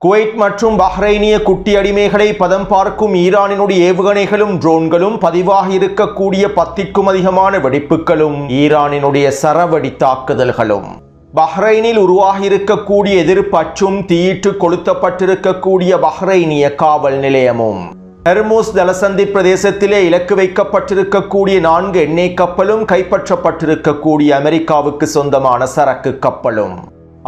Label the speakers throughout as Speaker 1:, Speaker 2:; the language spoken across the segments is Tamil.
Speaker 1: குவைத் மற்றும் பஹ்ரைனிய குட்டி அடிமைகளை பதம் பார்க்கும் ஈரானினுடைய ஏவுகணைகளும் ட்ரோன்களும் பதிவாகி இருக்கக்கூடிய 10க்கும் அதிகமான வெடிப்புகளும் ஈரானினுடைய சரவெடி தாக்குதல்களும் பஹ்ரைனில் உருவாகி இருக்கக்கூடிய எதிர்ப்பு அச்சும் தீயிட்டு கொளுத்தப்பட்டிருக்கக்கூடிய பஹ்ரைனிய காவல் நிலையமும் ஹெர்முஸ் ஜலசந்தி பிரதேசத்திலே இலக்கு வைக்கப்பட்டிருக்கக்கூடிய 4 எண்ணெய் கப்பலும் கைப்பற்றப்பட்டிருக்கக்கூடிய அமெரிக்காவுக்கு சொந்தமான சரக்கு கப்பலும்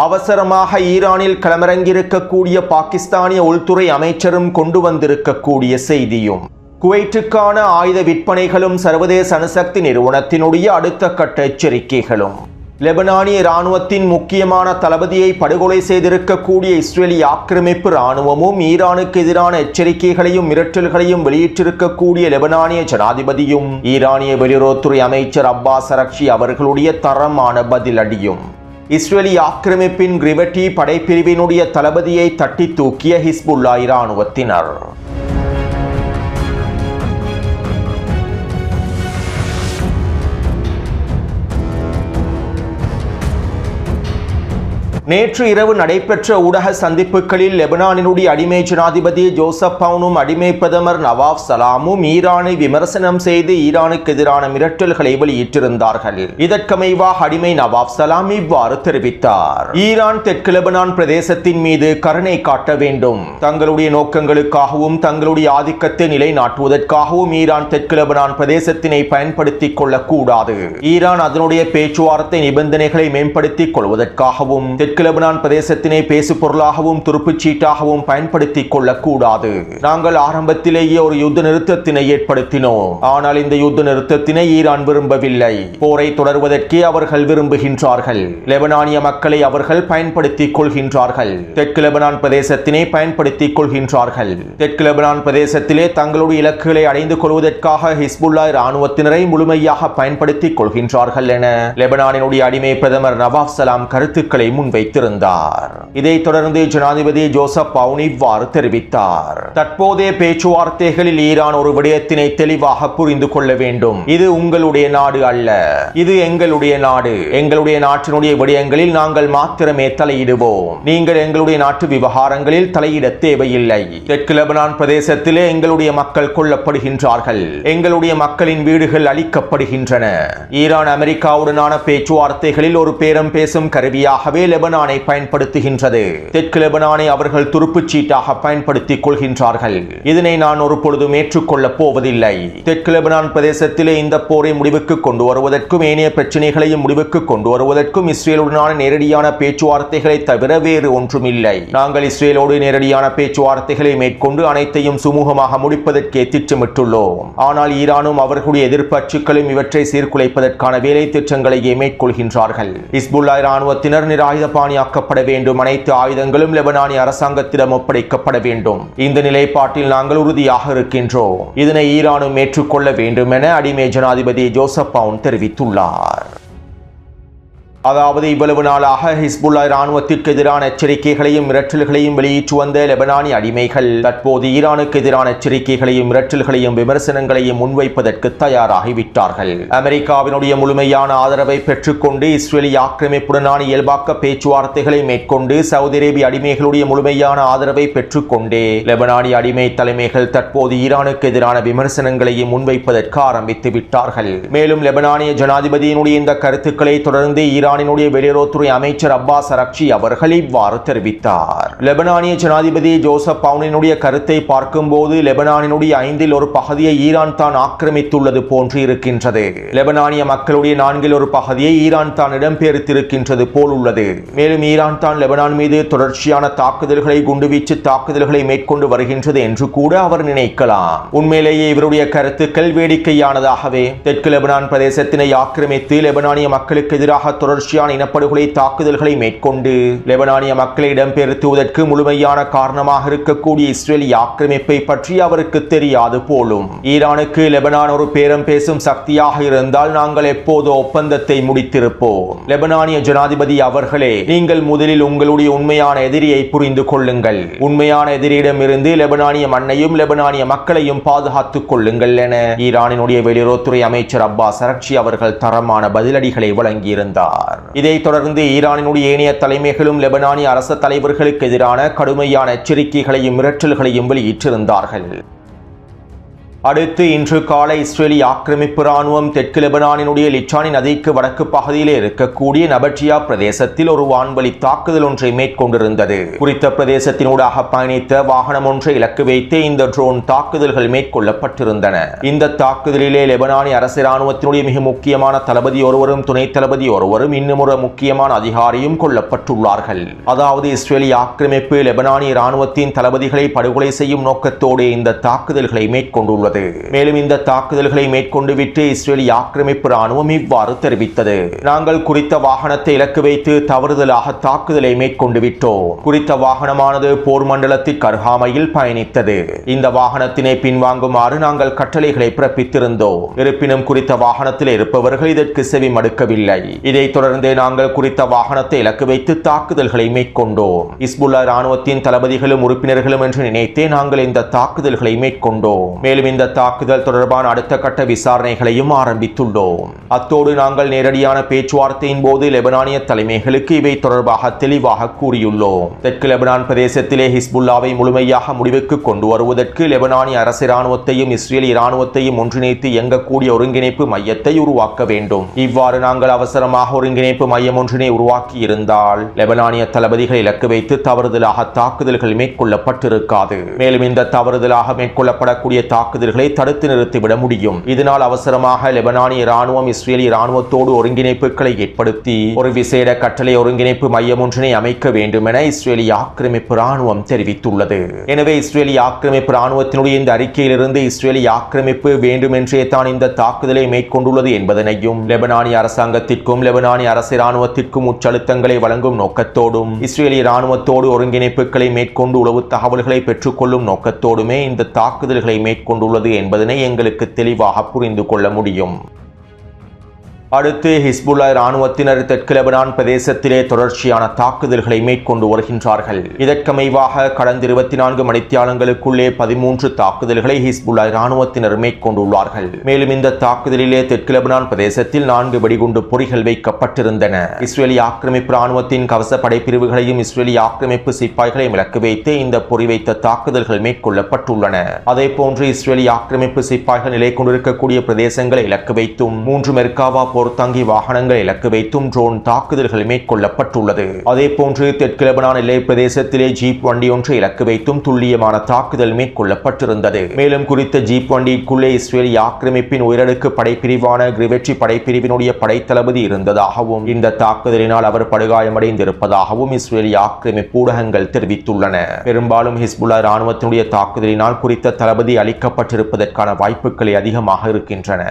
Speaker 1: அவசரமாக ஈரானில் களமிறங்கியிருக்கக்கூடிய பாகிஸ்தானிய உள்துறை அமைச்சரும் கொண்டு வந்திருக்கக்கூடிய செய்தியும் குவைட்டுக்கான ஆயுத விற்பனைகளும் சர்வதேச அணுசக்தி நிறுவனத்தினுடைய அடுத்த கட்ட எச்சரிக்கைகளும் லெபனானிய இராணுவத்தின் முக்கியமான தளபதியை படுகொலை செய்திருக்கக்கூடிய இஸ்ரேலிய ஆக்கிரமிப்பு இராணுவமும் ஈரானுக்கு எதிரான எச்சரிக்கைகளையும் மிரட்டல்களையும் வெளியிட்டிருக்கக்கூடிய லெபனானிய ஜனாதிபதியும் ஈரானிய வெளியுறவுத்துறை அமைச்சர் அப்பாஸ் அரக்சி அவர்களுடைய தரமான பதிலடியும் இஸ்ரேலிய ஆக்கிரமிப்பின் கிரிவட்டி படைப்பிரிவினுடைய தளபதியை தட்டி தூக்கிய ஹிஸ்புல்லா இராணுவத்தினர். நேற்று இரவு நடைபெற்ற ஊடக சந்திப்புகளில் லெபனானினுடைய அடிமை ஜனாதிபதி ஜோசப் அவுனும் அடிமை பிரதமர் நவாப் சலாமும் ஈரானை விமர்சனம் செய்து ஈரானுக்கு எதிரான மிரட்டல்களை வெளியிட்டிருந்தார்கள். இதற்கமைவாக அடிமை நவாப் சலாம் இவ்வாறு தெரிவித்தார். ஈரான் தெற்கு லெபனான் பிரதேசத்தின் மீது கருணை காட்ட வேண்டும். தங்களுடைய நோக்கங்களுக்காகவும் தங்களுடைய ஆதிக்கத்தை நிலைநாட்டுவதற்காகவும் ஈரான் தெற்கு லெபனான் பிரதேசத்தினை பயன்படுத்திக் கொள்ளக்கூடாது. ஈரான் அதனுடைய பேச்சுவார்த்தை நிபந்தனைகளை மேம்படுத்திக் கொள்வதற்காகவும் தெற்கு லெபனான் பிரதேசத்தினை பேசு பொருளாகவும் துருப்புச் சீட்டாகவும் பயன்படுத்திக் கொள்ளக்கூடாது. நாங்கள் ஆரம்பத்திலேயே ஒரு யுத்த நிறுத்தத்தினை ஏற்படுத்தினோம். ஆனால் இந்த யுத்த நிறுத்தத்தினை ஈரான் விரும்பவில்லை. போரை தொடர்வதற்கே அவர்கள் விரும்புகின்றார்கள். லெபனானிய மக்களை அவர்கள் பயன்படுத்திக் கொள்கின்றார்கள். தெற்கு லெபனான் பிரதேசத்தினை பயன்படுத்திக் கொள்கின்றார்கள். தெற்கு லெபனான் பிரதேசத்திலே தங்களுடைய இலக்குகளை அடைந்து கொள்வதற்காக ஹிஸ்புல்லா இராணுவத்தினரை முழுமையாக பயன்படுத்திக் கொள்கின்றார்கள் என லெபனானினுடைய அடிமை பிரதமர் நவாப் சலாம் கருத்துக்களை முன்வைத்தார். இதைத் தொடர்ந்து ஜனாதிபதி ஜோசப் அவுன் இவ்வாறு தெரிவித்தார். தற்போதைய பேச்சுவார்த்தைகளில் ஈரான் ஒரு விடயத்தினை தெளிவாக புரிந்து கொள்ள வேண்டும். இது உங்களுடைய நாடு அல்ல, இது எங்களுடைய நாடு. எங்களுடைய நாட்டினுடைய விடயங்களில் நாங்கள் மாத்திரமே தலையிடுவோம். நீங்கள் எங்களுடைய நாட்டு விவகாரங்களில் தலையிட தேவையில்லை. தெற்கு லெபனான் பிரதேசத்திலே எங்களுடைய மக்கள் கொல்லப்படுகின்றார்கள். எங்களுடைய மக்களின் வீடுகள் அழிக்கப்படுகின்றன. ஈரான் அமெரிக்காவுடனான பேச்சுவார்த்தைகளில் ஒரு பேரம் பேசும் கருவியாகவே லெபனானை பயன்படுத்துகின்றது. தெற்கு லெபனானை அவர்கள் துருப்புச் சீட்டாக பயன்படுத்திக் கொள்கின்றார்கள். இதனை நான் ஒரு பொழுதும் ஏற்றுக்கொள்ளப் போவதில்லை. தெற்கு லெபனான் பிரதேசத்திலே இந்த போரை முடிவுக்கு கொண்டு வருவதற்கும் ஏனைய பிரச்சனைகளையும் முடிவுக்கு கொண்டு வருவதற்கும் இஸ்ரேலுடனான நேரடியான பேச்சுவார்த்தைகளை தவிர வேறு ஒன்றும் இல்லை. நாங்கள் இஸ்ரேலோடு நேரடியான பேச்சுவார்த்தைகளை மேற்கொண்டு அனைத்தையும் சுமூகமாக முடிப்பதற்கே திட்டமிட்டுள்ளோம். ஆனால் ஈரானும் அவர்களுடைய எதிர்ப்பு அச்சுக்களும் இவற்றை சீர்குலைப்பதற்கான வேலை திட்டங்களையே மேற்கொள்கின்றார்கள். ஹிஸ்புல்லா இராணுவத்தினர் பாணியாக்கப்பட வேண்டும். அனைத்து ஆயுதங்களும் லெபனானிய அரசாங்கத்திடம் ஒப்படைக்கப்பட வேண்டும். இந்த நிலைப்பாட்டில் நாங்கள் உறுதியாக இருக்கின்றோம். இதனை ஈரானும் ஏற்றுக்கொள்ள வேண்டும் என அடிமை ஜனாதிபதி ஜோசப் அவுன் தெரிவித்துள்ளார். அதாவது இவ்வளவு நாளாக ஹிஸ்புல்லா இராணுவத்திற்கு எதிரான எச்சரிக்கைகளையும் மிரட்டல்களையும் வெளியிட்டு வந்த லெபனானிய அடிமைகள் தற்போது ஈரானுக்கு எதிரான எச்சரிக்கைகளையும் மிரட்டல்களையும் விமர்சனங்களையும் முன்வைப்பதற்கு தயாராகிவிட்டார்கள். அமெரிக்காவினுடைய முழுமையான ஆதரவை பெற்றுக்கொண்டு இஸ்ரேலிய ஆக்கிரமிப்புடனான இயல்பாக்க பேச்சுவார்த்தைகளை மேற்கொண்டு சவுதி அரேபிய அடிமைகளுடைய முழுமையான ஆதரவை பெற்றுக்கொண்டே லெபனானிய அடிமை தலைமைகள் தற்போது ஈரானுக்கு எதிரான விமர்சனங்களையும் முன்வைப்பதற்கு ஆரம்பித்து விட்டார்கள். மேலும் லெபனானிய ஜனாதிபதியினுடைய இந்த கருத்துக்களை தொடர்ந்து ஈரானினுடைய வெளியுறவுத்துறை அமைச்சர் அப்பாஸ் அரக்சி அவர்கள் இவ்வாறு தெரிவித்தார். லெபனானிய ஜனாதிபதி ஜோசப் அவுனினுடைய கருத்தை பார்க்கும்போது லெபனானினுடைய 5இல் ஒரு பகுதியை ஈரான் தான் ஆக்கிரமித்துள்ளது போன்று இருக்கின்றது. லெபனானிய மக்களுடைய 4இல் ஒரு பகுதியை ஈரான் தான் இடம்பெயர்த்திருக்கின்றது போல் உள்ளது. மேலும் ஈரான் தான் லெபனான் மீது தொடர்ச்சியான தாக்குதல்களை குண்டுவீச்சு தாக்குதல்களை மேற்கொண்டு வருகின்றது என்று கூட அவர் நினைக்கலாம். உண்மையிலேயே இவருடைய கருத்துக்கள் வேடிக்கையானதாகவே. தெற்கு லெபனான் பிரதேசத்தினை ஆக்கிரமித்து லெபனானிய மக்களுக்கு எதிராக தொடர்ச்சியான இனப்படுகொலை தாக்குதல்களை மேற்கொண்டு லெபனானிய மக்களை இடம்பெயர்த்துவதற்கு முழுமையான காரணமாக இருக்கக்கூடிய இஸ்ரேலிய ஆக்கிரமிப்பை பற்றி அவருக்கு தெரியாது போலும். ஈரானுக்கு லெபனான் ஒரு பேரம் பேசும் சக்தியாக இருந்தால் நாங்கள் எப்போது ஒப்பந்தத்தை முடித்திருப்போம். லெபனானிய ஜனாதிபதி அவர்களே, நீங்கள் முதலில் உங்களுடைய உண்மையான எதிரியை புரிந்து கொள்ளுங்கள். உண்மையான எதிரியிடமிருந்து லெபனானிய மண்ணையும் லெபனானிய மக்களையும் பாதுகாத்துக் கொள்ளுங்கள் என ஈரானினுடைய வெளியுறவுத்துறை அமைச்சர் அப்பாஸ் அரக்சி அவர்கள் தரமான பதிலடிகளை வழங்கியிருந்தார். இதைத் தொடர்ந்து ஈரானினுடைய ஏனைய தலைமைகளும் லெபனானிய அரச தலைவர்களுக்கு எதிரான கடுமையான எச்சரிக்கைகளையும் மிரட்டல்களையும் வெளியிட்டிருந்தார்கள். அடுத்து இன்று காலை இஸ்ரேலிய ஆக்கிரமிப்பு ராணுவம் தெற்கு லெபனானினுடைய லிட்டானி நதிக்கு வடக்கு பகுதியிலே இருக்கக்கூடிய நபட்டியா பிரதேசத்தில் ஒரு வான்வழி தாக்குதல் ஒன்றை மேற்கொண்டிருந்தது. குறித்த பிரதேசத்தினூடாக பயணித்த வாகனம் ஒன்றை இலக்கு வைத்து இந்த ட்ரோன் தாக்குதல்கள் மேற்கொள்ளப்பட்டிருந்தன. இந்த தாக்குதலிலே லெபனானி அரசு ராணுவத்தினுடைய மிக முக்கியமான தளபதி ஒருவரும் துணை தளபதி ஒருவரும் இன்னும் ஒரு முக்கியமான அதிகாரியும் கொல்லப்பட்டுள்ளார்கள். அதாவது இஸ்ரேலிய ஆக்கிரமிப்பு லெபனானிய ராணுவத்தின் தளபதிகளை படுகொலை செய்யும் நோக்கத்தோடு இந்த தாக்குதல்களை மேற்கொண்டுள்ளது. மேலும் இந்த தாக்குதல்களை மேற்கொண்டு விட்டு இஸ்ரேலிய ஆக்கிரமிப்பு ராணுவம் இவ்வாறு தெரிவித்தது: நாங்கள் குறித்த வாகனத்தை இலக்கு வைத்து தவறுதலாக தாக்குதலை மேற்கொண்டு விட்டோம். குறித்த வாகனமானது போர் மண்டலத்திற்கு அருகாமையில் பயணித்தது. இந்த வாகனத்தினை பின்வாங்குமாறு நாங்கள் கட்டளைகளை பிறப்பித்திருந்தோம். இருப்பினும் குறித்த வாகனத்தில் இருப்பவர்கள் இதற்கு செவி மடுக்கவில்லை. இதைத் தொடர்ந்தே நாங்கள் குறித்த வாகனத்தை இலக்கு வைத்து தாக்குதல்களை மேற்கொண்டோம். ஹிஸ்புல்லா ராணுவத்தின் தளபதிகளும் உறுப்பினர்களும் என்று நினைத்தே நாங்கள் இந்த தாக்குதல்களை மேற்கொண்டோம். மேலும் இந்த தாக்குதல் தொடர்பான அடுத்த கட்ட விசாரணைகளையும் ஆரம்பித்துள்ளோம். அத்தோடு நாங்கள் நேரடியான பேச்சுவார்த்தையின் போது லெபனானிய தலைமைகளுக்கு இவை தொடர்பாக தெளிவாக கூறியுள்ளோம். தெற்கு லெபனான் பிரதேசத்திலே ஹிஸ்புல்லாவை முழுமையாக முடிவுக்கு கொண்டு வருவதற்கு லெபனானிய அரசு இராணுவத்தையும் இஸ்ரேலிய இராணுவத்தையும் ஒன்றிணைத்து இயங்கக்கூடிய ஒருங்கிணைப்பு மையத்தை உருவாக்க வேண்டும். இவ்வாறு நாங்கள் அவசரமாக ஒருங்கிணைப்பு மையம் ஒன்றினை உருவாக்கி இருந்தால் லெபனானிய தளபதிகளை இலக்கு வைத்து தவறுதலாக தாக்குதல்கள் மேற்கொள்ளப்பட்டிருக்காது. மேலும் இந்த தவறுதலாக மேற்கொள்ளப்படக்கூடிய தாக்குதல்களை தடுத்து நிறுத்திவிட முடியும். இதனால் அவசரமாக லெபனானிய ராணுவம் இஸ்ரேலிய ராணுவத்தோடு ஒருங்கிணைப்புகளை ஏற்படுத்தி ஒரு விசேட கட்டளை ஒருங்கிணைப்பு மையம் ஒன்றினை அமைக்க வேண்டும் என இஸ்ரேலிய ஆக்கிரமிப்பு ராணுவம் தெரிவித்துள்ளது. எனவே இஸ்ரேலிய ஆக்கிரமிப்பு ராணுவத்தினுடைய இந்த அறிக்கையிலிருந்து இஸ்ரேலிய ஆக்கிரமிப்பு வேண்டுமென்றே தான் இந்த தாக்குதலை மேற்கொண்டுள்ளது என்பதனையும் லெபனானிய அரசாங்கத்திற்கும் லெபனானிய அரசு ராணுவத்திற்கும் உச்சழுத்தங்களை வழங்கும் நோக்கத்தோடும் இஸ்ரேலிய ராணுவத்தோடு ஒருங்கிணைப்புகளை மேற்கொண்டு உளவு தகவல்களை பெற்றுக்கொள்ளும் நோக்கத்தோடுமே இந்த தாக்குதல்களை மேற்கொண்டுள்ளது என்பதனை எங்களுக்கு தெளிவாக புரிந்து கொள்ள முடியும். அடுத்து ஹிஸ்புல்லா ராணுவத்தினர் தெற்கு லெபனான் பிரதேசத்திலே தொடர்ச்சியான தாக்குதல்களை மேற்கொண்டு வருகின்றார்கள். இதற்கமைவாக கடந்த 24 மணித்தியாலங்களுக்குள்ளே 13 தாக்குதல்களை ஹிஸ்புல்லா ராணுவத்தினர் மேற்கொண்டுள்ளார்கள். மேலும் இந்த தாக்குதலிலே தெற்கு லெபனான் பிரதேசத்தில் 4 வெடிகுண்டு பொறிகள் வைக்கப்பட்டிருந்தன. இஸ்ரேலிய ஆக்கிரமிப்பு ராணுவத்தின் கவச படைப்பிரிவுகளையும் இஸ்ரேலிய ஆக்கிரமிப்பு சிப்பாய்களையும் இலக்கு வைத்து இந்த பொறி வைத்த தாக்குதல்கள் மேற்கொள்ளப்பட்டுள்ளன. அதே போன்று இஸ்ரேலிய ஆக்கிரமிப்பு சிப்பாய்கள் நிலை கொண்டிருக்கக்கூடிய பிரதேசங்களை இலக்கு வைத்தும் 3 மெர்காவா போர்த்தாங்கி வாகனங்கள் இலக்கு வைத்தும் ட்ரோன் தாக்குதல்கள் மேற்கொள்ளப்பட்டுள்ளது. அதே போன்று தெற்கு லெபனான் எல்லை பிரதேசத்திலே ஜீப் வண்டி ஒன்றை இலக்கு வைத்தும் துல்லியமான தாக்குதல் மேற்கொள்ளப்பட்டிருந்தது. மேலும் குறித்த ஜீப் வண்டிக்குள்ளே இஸ்ரேலிய ஆக்கிரமிப்பின் உயரடுக்கு படைப்பிரிவான கிரிவெற்றி படைப்பிரிவினுடைய படைத்தளபதி இருந்ததாகவும் இந்த தாக்குதலினால் அவர் படுகாயமடைந்திருப்பதாகவும் இஸ்ரேலிய ஆக்கிரமிப்பு ஊடகங்கள் தெரிவித்துள்ளன. பெரும்பாலும் ஹிஸ்புல்லா ராணுவத்தினுடைய தாக்குதலினால் குறித்த தளபதி அளிக்கப்பட்டிருப்பதற்கான வாய்ப்புகளை அதிகமாக இருக்கின்றன.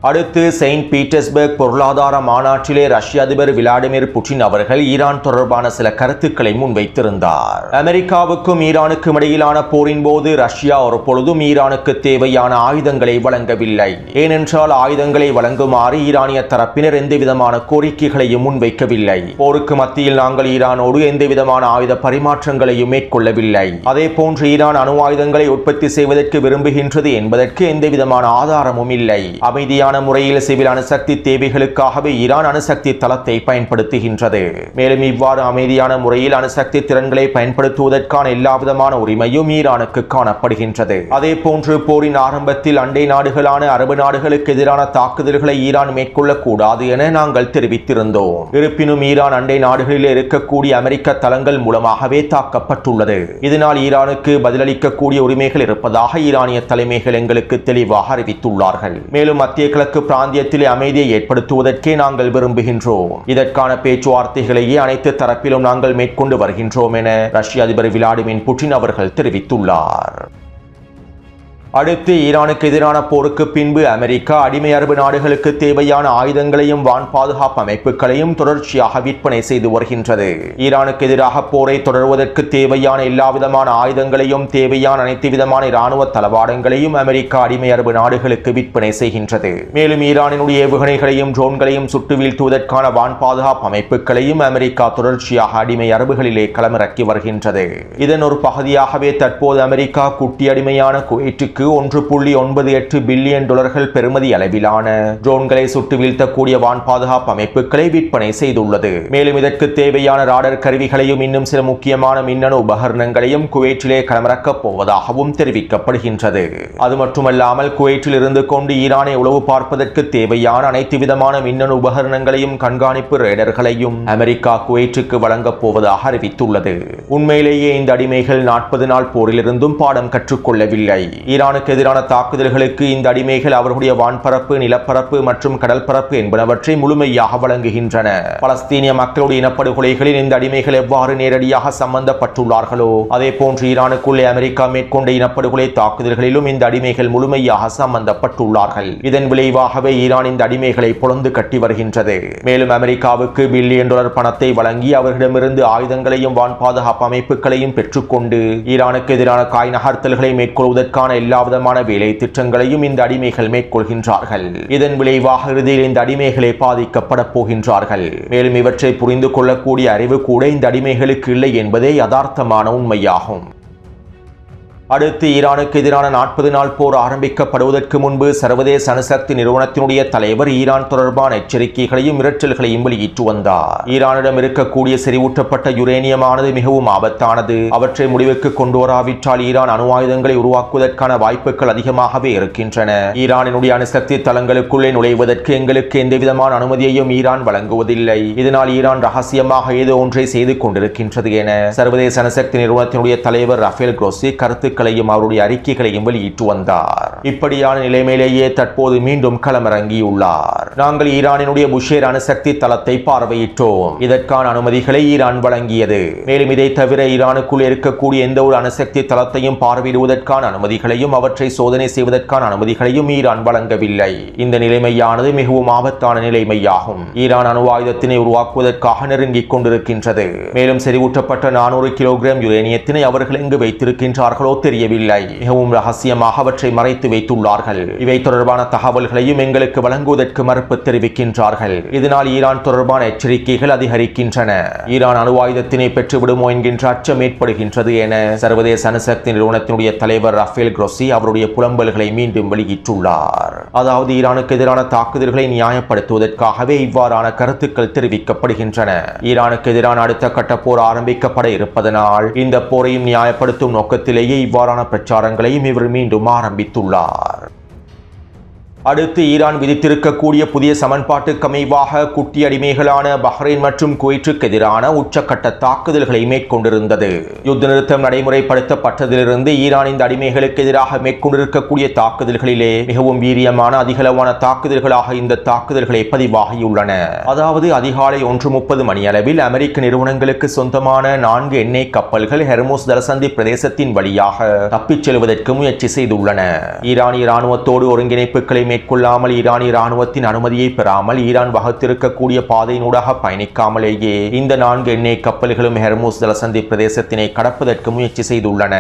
Speaker 1: அடுத்து செயின்ட் பீட்டர்ஸ்பர்க் பொருளாதார மாநாட்டிலே ரஷ்ய அதிபர் விளாடிமிர் புட்டின் அவர்கள் ஈரான் தொடர்பான சில கருத்துக்களை முன்வைத்திருந்தார். அமெரிக்காவுக்கும் ஈரானுக்கும் இடையிலான போரின் போது ரஷ்யா ஒரு பொழுதும் ஈரானுக்கு தேவையான ஆயுதங்களை வழங்கவில்லை. ஏனென்றால் ஆயுதங்களை வழங்குமாறு ஈரானிய தரப்பினர் எந்தவிதமான கோரிக்கைகளையும் முன்வைக்கவில்லை. போருக்கு மத்தியில் நாங்கள் ஈரானோடு எந்தவிதமான ஆயுத பரிமாற்றங்களையும் மேற்கொள்ளவில்லை. அதே போன்று ஈரான் அணு ஆயுதங்களை உற்பத்தி செய்வதற்கு விரும்புகின்றது என்பதற்கு எந்தவிதமான ஆதாரமும் இல்லை. அமைதியான முறையில் சிவில் அணுசக்தி தேவைகளுக்காகவே ஈரான் அணுசக்தி தளத்தை பயன்படுத்துகின்றது. மேலும் இவ்வாறு அமைதியான முறையில் அணுசக்தி திறன்களை பயன்படுத்துவதற்கான எல்லாவிதமான உரிமையும் ஈரானுக்கு காணப்படுகின்றது. அதே போன்று போரின் ஆரம்பத்தில் அண்டை நாடுகளான அரபு நாடுகளுக்கு எதிரான தாக்குதல்களை ஈரான் மேற்கொள்ளக்கூடாது என நாங்கள் தெரிவித்திருந்தோம். இருப்பினும் ஈரான் அண்டை நாடுகளில் இருக்கக்கூடிய அமெரிக்க தளங்கள் மூலமாகவே தாக்கப்பட்டுள்ளது. இதனால் ஈரானுக்கு பதிலளிக்கக்கூடிய உரிமைகள் இருப்பதாக ஈரானிய தலைமைகள் எங்களுக்கு தெளிவாக அறிவித்துள்ளார்கள். மேலும் மத்திய கிழக்கு பிராந்தியத்திலே அமைதியை ஏற்படுத்துவதற்கே நாங்கள் விரும்புகின்றோம். இதற்கான பேச்சுவார்த்தைகளையே அனைத்து தரப்பிலும் நாங்கள் மேற்கொண்டு வருகின்றோம் என ரஷ்ய அதிபர் விளாடிமிர் புட்டின் அவர்கள் தெரிவித்துள்ளார். அடுத்து ஈரானுக்கு எதிரான போருக்கு பின்பு அமெரிக்கா அடிமை அரபு நாடுகளுக்கு தேவையான ஆயுதங்களையும் வான் பாதுகாப்பு அமைப்புகளையும் தொடர்ச்சியாக விற்பனை செய்து வருகின்றது. ஈரானுக்கு எதிராக போரை தொடர்வதற்கு தேவையான எல்லாவிதமான ஆயுதங்களையும் தேவையான அனைத்து விதமான இராணுவ தளவாடங்களையும் அமெரிக்கா அடிமை அரபு நாடுகளுக்கு விற்பனை செய்கின்றது. மேலும் ஈரானினுடைய ஏவுகணைகளையும் ட்ரோன்களையும் சுட்டு வீழ்த்துவதற்கான வான் பாதுகாப்பு அமைப்புகளையும் அமெரிக்கா தொடர்ச்சியாக அடிமை அரபுகளிலே களமிறக்கி வருகின்றது. இதன் ஒரு பகுதியாகவே தற்போது அமெரிக்கா குட்டி அடிமையான குவைட்டுக்கு $1.98 பில்லியன் பெறுமதி அளவிலான ட்ரோன்களை சுட்டு வீழ்த்தக்கூடிய வான் பாதுகாப்பு அமைப்புகளை விற்பனை செய்துள்ளது. மேலும் இதற்கு தேவையான ராடர் கருவிகளையும் இன்னும் சில முக்கியமான மின்னணு உபகரணங்களையும் குவைட்டிலே களமிறக்கப் போவதாகவும் தெரிவிக்கப்படுகின்றது. அது மட்டுமல்லாமல் குவைட்டில் இருந்து கொண்டு ஈரானை உளவு பார்ப்பதற்கு தேவையான அனைத்து விதமான மின்னணு உபகரணங்களையும் கண்காணிப்பு ரேடர்களையும் அமெரிக்கா குவைட்டுக்கு வழங்கப் போவதாக அறிவித்துள்ளது. உண்மையிலேயே இந்த அடிமைகள் 40 நாள் போரிலிருந்தும் பாடம் கற்றுக்கொள்ளவில்லை. ஈரானுக்கு எதிரான தாக்குதல்களுக்கு இந்த அடிமைகள் அவர்களுடைய வான்பரப்பு, நிலப்பரப்பு மற்றும் கடல் பரப்பு என்பனவற்றை முழுமையாக வழங்குகின்றன. பலஸ்தீனிய மக்களுடைய இனப்படுகொலைகளில் இந்த அடிமைகள் எவ்வாறு நேரடியாக சம்பந்தப்பட்டுள்ளார்களோ அதே போன்று ஈரானுக்குள்ளே அமெரிக்கா மேற்கொண்ட இனப்படுகொலை தாக்குதல்களிலும் இந்த அடிமைகள் முழுமையாக சம்பந்தப்பட்டுள்ளார்கள். இதன் விளைவாகவே ஈரான் இந்த அடிமைகளை பொளந்து கட்டி வருகின்றது. மேலும் அமெரிக்காவுக்கு $1 பில்லியன் பணத்தை வழங்கி அவர்களிடமிருந்து ஆயுதங்களையும் வான் பாதுகாப்பு அமைப்புகளையும் பெற்றுக்கொண்டு ஈரானுக்கு எதிரான காய் நகர்த்தல்களை மேற்கொள்வதற்கான எல்லா விதமான வேலை திட்டங்களையும் இந்த அடிமைகள் மேற்கொள்கின்றார்கள். இதன் விளைவாக இறுதியில் இந்த அடிமைகளை பாதிக்கப்பட போகின்றார்கள். மேலும் இவற்றை புரிந்து கொள்ளக்கூடிய அறிவு கூட இந்த அடிமைகளுக்கு இல்லை என்பதே யதார்த்தமான உண்மையாகும். அடுத்து ஈரானுக்கு எதிரான 40 நாள் போர் ஆரம்பிக்கப்படுவதற்கு முன்பு சர்வதேச அணுசக்தி நிறுவனத்தினுடைய தலைவர் ஈரான் தொடர்பான எச்சரிக்கைகளையும் மிரட்டல்களையும் வெளியிட்டு வந்தார். ஈரானிடம் இருக்கக்கூடிய செறிவூட்டப்பட்ட யுரேனியமானது மிகவும் ஆபத்தானது. அவற்றை முடிவுக்கு கொண்டு வராவிட்டால் ஈரான் அணு ஆயுதங்களை உருவாக்குவதற்கான வாய்ப்புகள் அதிகமாகவே இருக்கின்றன. ஈரானினுடைய அணுசக்தி தளங்களுக்குள்ளே நுழைவதற்கு எங்களுக்கு எந்தவிதமான அனுமதியையும் ஈரான் வழங்குவதில்லை. இதனால் ஈரான் ரகசியமாக ஏதோ ஒன்றை செய்து கொண்டிருக்கின்றது என சர்வதேச அணுசக்தி நிறுவனத்தினுடைய தலைவர் ரஃபேல் குரோசி கருத்து அவருடைய அறிக்கைகளையும் வெளியிட்டு வந்தார். இப்படியான நிலைமையிலேயே தற்போது மீண்டும் களமிறங்கியுள்ளார். நாங்கள் ஈரானினுடைய புஷேர் அணுசக்தி தளத்தை பார்வையிட்டோம். இதற்கான அனுமதிகளை ஈரான் வழங்கியது. மேலும் இதை தவிர ஈரானுக்குள் இருக்கக்கூடிய எந்த ஒரு அணுசக்தி தளத்தையும் பார்வையிடுவதற்கான அனுமதிகளையும் அவற்றை சோதனை செய்வதற்கான அனுமதிகளையும் ஈரான் வழங்கவில்லை. இந்த நிலைமையானது மிகவும் ஆபத்தான நிலைமையாகும். ஈரான் அணு ஆயுதத்தினை உருவாக்குவதற்காக நெருங்கிக் கொண்டிருக்கின்றது. மேலும் செறிவூட்டப்பட்ட 400 கிலோகிராம் யுரேனியத்தினை அவர்கள் எங்கு வைத்திருக்கின்றார்களோ தெரியவில்லை. மிகவும் ரகசியமாக அவற்றை மறைத்து வைத்துள்ளார்கள். இவை தொடர்பான தகவல்களையும் எங்களுக்கு வழங்குவதற்கு மறுப்பு தெரிவிக்கின்றார்கள். இதனால் ஈரான் தொடர்பான எச்சரிக்கைகள் அதிகரிக்கின்றன. ஈரான் அணு ஆயுதத்தினை பெற்றுவிடுமோ என்கின்ற அச்சம் ஏற்படுகின்றது என சர்வதேச அணுசக்தி நிறுவனத்தினுடைய தலைவர் ரஃபேல் குரோசி அவருடைய புலம்பல்களை மீண்டும் வெளியிட்டுள்ளார். அதாவது ஈரானுக்கு எதிரான தாக்குதல்களை நியாயப்படுத்துவதற்காகவே இவ்வாறான கருத்துக்கள் தெரிவிக்கப்படுகின்றன. ஈரானுக்கு எதிரான அடுத்த கட்ட போர் ஆரம்பிக்கப்பட இருப்பதனால் இந்த போரையும் நியாயப்படுத்தும் நோக்கத்திலேயே இவ்வாறான பிரச்சாரங்களையும் இவர் மீண்டும் ஆரம்பித்துள்ளார். அடுத்து ஈரான் விதித்திருக்கக்கூடிய புதிய சமன்பாட்டுக்கு அமைவாக குட்டி அடிமைகளான பஹ்ரைன் மற்றும் குவைட்டுக்கு எதிரான உச்சக்கட்ட தாக்குதல்களை மேற்கொண்டிருந்தது. யுத்த நிறுத்தம் நடைமுறைப்படுத்தப்பட்டதிலிருந்து ஈரான் இந்த அடிமைகளுக்கு எதிராக மேற்கொண்டிருக்கக்கூடிய தாக்குதல்களிலே மிகவும் வீரியமான அதிகளவான தாக்குதல்களாக இந்த தாக்குதல்களை பதிவாகியுள்ளன. அதாவது அதிகாலை 1:30 மணி அளவில் அமெரிக்க நிறுவனங்களுக்கு சொந்தமான 4 எண்ணெய் கப்பல்கள் ஹெர்முஸ் ஜலசந்தி பிரதேசத்தின் வழியாக தப்பிச் செல்வதற்கு முயற்சி செய்துள்ளன. ஈரானிய இராணுவத்தோடு ஒருங்கிணைப்புகளை மேற்கொள்ளாமல் ஈரானிய இராணுவத்தின் அனுமதியை பெறாமல் ஈரான் வகுத்திருக்கக்கூடிய பாதையினூடாக பயணிக்காமலேயே இந்த 4 எண்ணெய் கப்பல்களும் ஹெர்முஸ் ஜலசந்தி பிரதேசத்தினை கடப்பதற்கு முயற்சி செய்துள்ளன.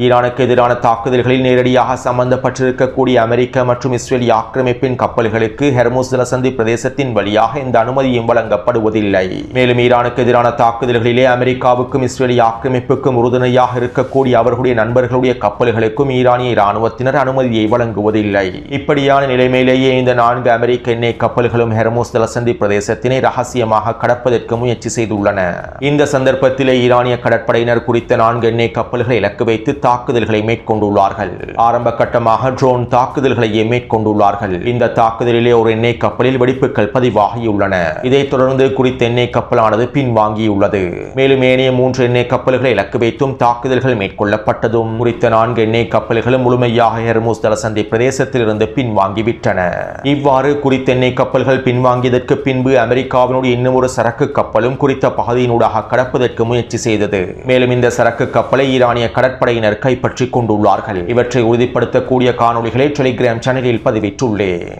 Speaker 1: ஈரானுக்கு எதிரான தாக்குதல்களில் நேரடியாக சம்பந்தப்பட்டிருக்கக்கூடிய அமெரிக்க மற்றும் இஸ்ரேலிய ஆக்கிரமிப்பின் கப்பல்களுக்கு ஹெர்முஸ் ஜலசந்தி பிரதேசத்தின் வழியாக இந்த அனுமதியும் வழங்கப்படுவதில்லை. மேலும் ஈரானுக்கு எதிரான தாக்குதல்களிலே அமெரிக்காவுக்கும் இஸ்ரேலிய ஆக்கிரமிப்புக்கும் உறுதுணையாக இருக்கக்கூடிய அவர்களுடைய நண்பர்களுடைய கப்பல்களுக்கும் ஈரானிய இராணுவத்தினர் அனுமதியை வழங்குவதில்லை. இப்படியான நிலைமையிலேயே இந்த 4 அமெரிக்க எண்ணெய் கப்பல்களும் ஹெர்முஸ் ஜலசந்தி பிரதேசத்தினை ரகசியமாக கடப்பதற்கு முயற்சி செய்துள்ளன. இந்த சந்தர்ப்பத்திலே ஈரானிய கடற்படையினர் குறித்த 4 எண்ணெய் கப்பல்களை இலக்கு வைத்து தாக்குதல்களை மேற்கொண்டுள்ளார்கள். ஆரம்ப கட்டமாக ட்ரோன் தாக்குதல்களையே மேற்கொண்டுள்ளார்கள். இந்த தாக்குதலிலே ஒரு எண்ணெய் கப்பலில் வெடிப்புகள் பதிவாகியுள்ளன. இதைத் தொடர்ந்து குறித்த எண்ணெய் கப்பலானது பின்வாங்கியுள்ளது. மேலும் ஏனைய 3 எண்ணெய் கப்பல்களை இலக்கு வைத்தும் தாக்குதல்கள் மேற்கொள்ளப்பட்டதும் குறித்த 4 எண்ணெய் கப்பல்களும் முழுமையாக ஹெர்முஸ் ஜலசந்தி பிரதேசத்தில் இருந்து பின்வாங்கிவிட்டன. இவ்வாறு குறித்த எண்ணெய் கப்பல்கள் பின்வாங்கியதற்கு பின்பு அமெரிக்காவினுடைய இன்னும் ஒரு சரக்கு கப்பலும் குறித்த பகுதியினூடாக கடப்பதற்கு முயற்சி செய்தது. மேலும் இந்த சரக்கு கப்பலை ஈரானிய கடற்படையினர் கைப்பற்றிக் கொண்டுள்ளார்கள். இவற்றை உறுதிப்படுத்தக்கூடிய காணொளிகளை டெலிகிராம் சேனலில் பதிவிட்டுள்ளேன்.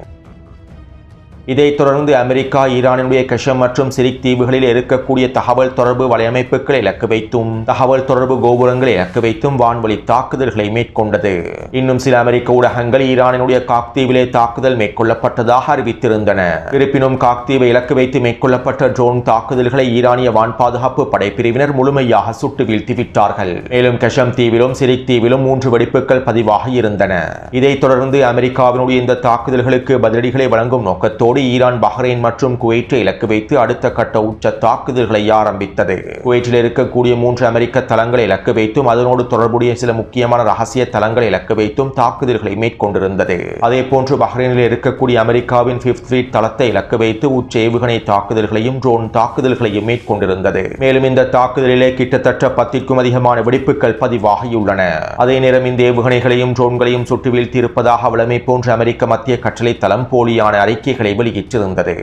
Speaker 1: இதைத் தொடர்ந்து அமெரிக்கா ஈரானுடைய கஷம் மற்றும் சிரிக் தீவுகளில் இருக்கக்கூடிய தகவல் தொடர்பு வலையமைப்புகளை இலக்கு வைத்தும் தகவல் தொடர்பு கோபுரங்களை இலக்கு வைத்தும் வான்வழி தாக்குதல்களை மேற்கொண்டது. இன்னும் சில அமெரிக்க ஊடகங்கள் ஈரானினுடைய காக்தீவிலே தாக்குதல் மேற்கொள்ளப்பட்டதாக அறிவித்திருந்தன. இருப்பினும் காக்தீவை இலக்கு வைத்து மேற்கொள்ளப்பட்ட ட்ரோன் தாக்குதல்களை ஈரானிய வான் பாதுகாப்பு படைப்பிரிவினர் முழுமையாக சுட்டு வீழ்த்திவிட்டார்கள். மேலும் கஷம் தீவிலும் சிரிக் தீவிலும் 3 வெடிப்புகள் பதிவாகி இருந்தன. இதைத் தொடர்ந்து அமெரிக்காவினுடைய இந்த தாக்குதல்களுக்கு பதிலடிகளை வழங்கும் நோக்கத்தோடு ஈரான் பஹ்ரைன் மற்றும் குவைட்டை இலக்கு வைத்து அடுத்த கட்ட உச்ச தாக்குதல்களை ஆரம்பித்தது. குவைட்டில் இருக்கக்கூடிய 3 அமெரிக்க தளங்களை இலக்கு வைத்தும் அதனோடு தொடர்புடைய சில முக்கியமான ரகசிய தளங்களை இலக்கு வைத்தும் தாக்குதல்களை மேற்கொண்டிருந்தது. அதே போன்று பஹ்ரைனில் இருக்கக்கூடிய அமெரிக்காவின் 5th Fleet தளத்தை இலக்கு வைத்து உச்ச ஏவுகணை தாக்குதல்களையும் ட்ரோன் தாக்குதல்களையும் மேற்கொண்டிருந்தது. மேலும் இந்த தாக்குதலிலே கிட்டத்தட்ட 10க்கும் அதிகமான வெடிப்புகள் பதிவாகியுள்ளன. அதே நேரம் இந்த ஏவுகணைகளையும் ட்ரோன்களையும் சுட்டு வீழ்த்தியிருப்பதாக வளமை போன்ற அமெரிக்க மத்திய கட்டளை தளம் போலியான அறிக்கைகளை வெளியிட்டிருந்தது.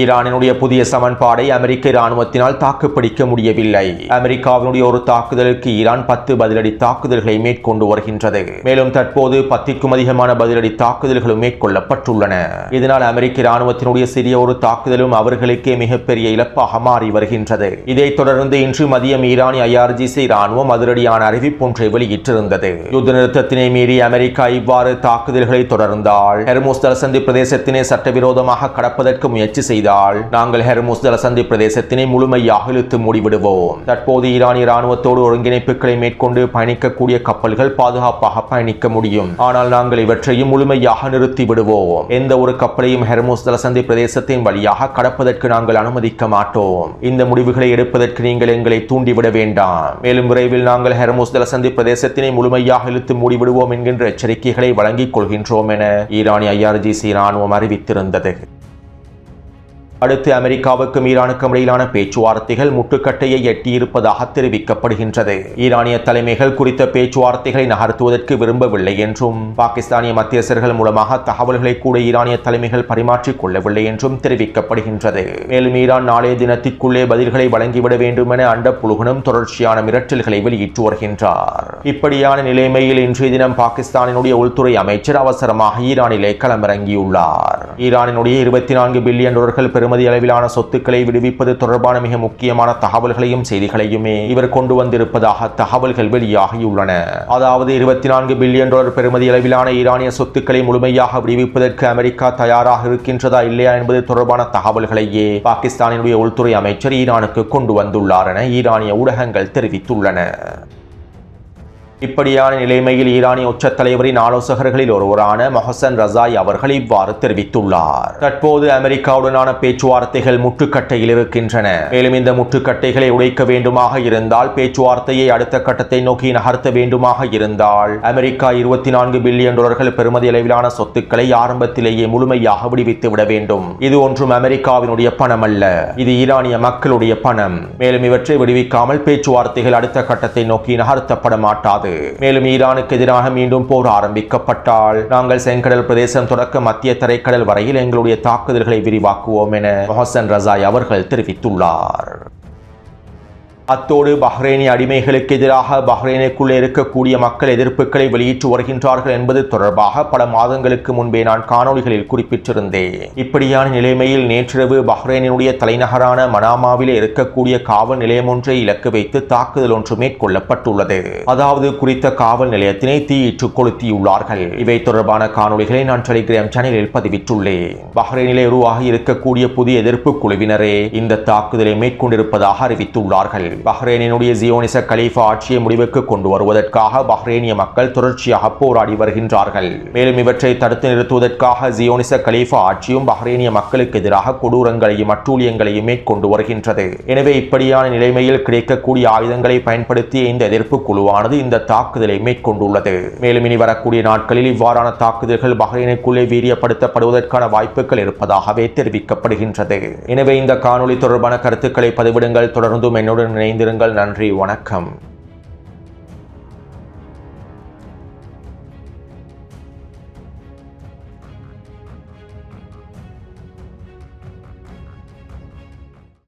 Speaker 1: ஈரானினுடைய புதிய சமன்பாடை அமெரிக்க இராணுவத்தினால் தாக்குப்பிடிக்க முடியவில்லை. அமெரிக்காவினுடைய ஒரு தாக்குதலுக்கு ஈரான் 10 பதிலடி தாக்குதல்களை மேற்கொண்டு வருகின்றது. மேலும் தற்போது 10க்கும் அதிகமான பதிலடி தாக்குதல்களும் மேற்கொள்ளப்பட்டுள்ளன. இதனால் அமெரிக்க இராணுவத்தினுடைய சிறிய ஒரு தாக்குதலும் அவர்களுக்கே மிகப்பெரிய இழப்பாக மாறி வருகின்றது. இதைத் தொடர்ந்து இன்று மதியம் ஈரானிய IRGC இராணுவம் அதிரடியான அறிவிப்பொன்றை வெளியிட்டிருந்தது. யுத்த நிறுத்தத்தினை மீறி அமெரிக்கா இவ்வாறு தாக்குதல்களை தொடர்ந்தால் ஹெர்முஸ் ஜலசந்தி பிரதேசத்தினை சட்டவிரோதமாக கடப்பதற்கு முயற்சி செய்தால் நாங்கள் ஹெர்முஸ் ஜலசந்தி பிரதேசத்தினை முழுமையாக இழுத்து மூடிவிடுவோம். தற்போது ஈரானிய இராணுவத்தோடு ஒருங்கிணைப்புகளை மேற்கொண்டு பயணிக்கக்கூடிய கப்பல்கள் பாதுகாப்பாக பயணிக்க முடியும். ஆனால் நாங்கள் இவற்றையும் முழுமையாக நிறுத்தி விடுவோம். எந்த ஒரு கப்பலையும் ஹெர்முஸ் ஜலசந்தி பிரதேசத்தின் வழியாக கடப்பதற்கு நாங்கள் அனுமதிக்க மாட்டோம். இந்த முடிவுகளை எடுப்பதற்கு நீங்கள் எங்களை தூண்டிவிட வேண்டாம். மேலும் விரைவில் நாங்கள் ஹெர்முஸ் ஜலசந்தி பிரதேசத்தினை முழுமையாக இழுத்து மூடிவிடுவோம் என்கின்ற எச்சரிக்கைகளை வழங்கிக் கொள்கின்றோம் என ஈரானிய IRGC இராணுவம் அறிவித்திருந்தது. அடுத்து அமெரிக்காவுக்கும் ஈரானுக்கும் இடையிலான பேச்சுவார்த்தைகள் முட்டுக்கட்டையை எட்டியிருப்பதாக தெரிவிக்கப்படுகின்றது. ஈரானிய தலைமைகள் குறித்த பேச்சுவார்த்தைகளை நகர்த்துவதற்கு விரும்பவில்லை என்றும் பாகிஸ்தானிய மத்தியஸ்தர்கள் மூலமாக தகவல்களை கூட ஈரானிய தலைமைகள் பரிமாற்றிக் கொள்ளவில்லை என்றும் தெரிவிக்கப்படுகின்றது. மேலும் ஈரான் நாளைய தினத்திற்குள்ளே பதில்களை வழங்கிவிட வேண்டும் என அண்ட புலுகனும் தொடர்ச்சியான மிரட்டல்களை வெளியிட்டு வருகின்றார். இப்படியான நிலைமையில் இன்றைய தினம் பாகிஸ்தானினுடைய உள்துறை அமைச்சர் அவசரமாக ஈரானிலே களமிறங்கியுள்ளார். ஈரானினுடைய $24 பில்லியன் பெறுமதி அளவிலான சொத்துக்களை விடுவிப்பது தொடர்பான மிக முக்கியமான தகவல்களையும் செய்திகளையுமே இவர் கொண்டு வந்திருப்பதாக தகவல்கள் வெளியாகியுள்ளன. அதாவது $24 பில்லியன் பெறுமதி அளவிலான ஈரானிய சொத்துக்களை முழுமையாக விடுவிப்பதற்கு அமெரிக்கா தயாராக இருக்கின்றதா இல்லையா என்பது தொடர்பான தகவல்களையே பாகிஸ்தானினுடைய உள்துறை அமைச்சர் ஈரானுக்கு கொண்டு வந்துள்ளார் என ஈரானிய ஊடகங்கள் தெரிவித்துள்ளன. இப்படியான நிலைமையில் ஈரானிய உச்ச தலைவரின் ஆலோசகர்களில் ஒருவரான மொஹசன் ரசாய் அவர்கள் இவ்வாறு தெரிவித்துள்ளார். தற்போது அமெரிக்காவுடனான பேச்சுவார்த்தைகள் முட்டுக்கட்டையில் இருக்கின்றன. மேலும் இந்த முட்டுக்கட்டைகளை உடைக்க வேண்டுமாக இருந்தால், பேச்சுவார்த்தையை அடுத்த கட்டத்தை நோக்கி நகர்த்த வேண்டுமாக இருந்தால் அமெரிக்கா $24 பில்லியன் பெறுமதி அளவிலான சொத்துக்களை ஆரம்பத்திலேயே முழுமையாக விடுவித்து விட வேண்டும். இது ஒன்றும் அமெரிக்காவினுடைய பணம் அல்ல, இது ஈரானிய மக்களுடைய பணம். மேலும் இவற்றை விடுவிக்காமல் பேச்சுவார்த்தைகள் அடுத்த கட்டத்தை நோக்கி நகர்த்தப்பட மாட்டாது. மேலும் ஈரானுக்கு எதிராக மீண்டும் போர் ஆரம்பிக்கப்பட்டால் நாங்கள் செங்கடல் பிரதேசம் தொடக்க மத்திய தரைக்கடல் வரையில் எங்களுடைய தாக்குதல்களை விரிவாக்குவோம் என மொஹசன் ரசாய் அவர்கள் தெரிவித்துள்ளார். அத்தோடு பஹ்ரைனிய அடிமைகளுக்கு எதிராக பஹ்ரைனுக்குள்ளே இருக்கக்கூடிய மக்கள் எதிர்ப்புகளை வெளியிட்டு வருகின்றார்கள் என்பது தொடர்பாக பல மாதங்களுக்கு முன்பே நான் காணொளிகளில் குறிப்பிட்டிருந்தேன். இப்படியான நிலைமையில் நேற்றிரவு பஹ்ரைனினுடைய தலைநகரான மனாமாவில் இருக்கக்கூடிய காவல் நிலையம் ஒன்றை இலக்கு வைத்து தாக்குதல் ஒன்று மேற்கொள்ளப்பட்டுள்ளது. அதாவது குறித்த காவல் நிலையத்தினை தீயிட்டு கொளுத்தியுள்ளார்கள். இவை தொடர்பான காணொளிகளை நான் டெலிகிராம் சேனலில் பதிவிட்டுள்ளேன். பஹ்ரைனிலே உருவாகி இருக்கக்கூடிய புதிய எதிர்ப்பு குழுவினரே இந்த தாக்குதலை மேற்கொண்டிருப்பதாக அறிவித்துள்ளார்கள். பஹ்ரைனினுடைய ஜியோனிச கலீஃபா ஆட்சியை முடிவுக்கு கொண்டு வருவதற்காக பஹ்ரைனிய மக்கள் தொடர்ச்சியாக போராடி வருகின்றார்கள். மேலும் இவற்றை தடுத்து நிறுத்துவதற்காக ஜியோனிச கலீஃபா ஆட்சியும் பஹ்ரைனிய மக்களுக்கு எதிராக கொடூரங்களையும் அட்டூழியங்களையும் மேற்கொண்டு வருகின்றது. எனவே இப்படியான நிலைமையில் கிடைக்கக்கூடிய ஆயுதங்களை பயன்படுத்திய இந்த எதிர்ப்பு குழுவானது இந்த தாக்குதலை மேற்கொண்டுள்ளது. மேலும் இனி வரக்கூடிய நாட்களில் இவ்வாறான தாக்குதல்கள் பஹ்ரைனுக்குள்ளே வீரியப்படுத்தப்படுவதற்கான வாய்ப்புகள் இருப்பதாகவே தெரிவிக்கப்படுகின்றது. எனவே இந்த காணொளி தொடர்பான கருத்துக்களை பதிவிடுங்கள். தொடர்ந்தும் என்னுடன் இணைந்திருங்கள். நன்றி, வணக்கம்.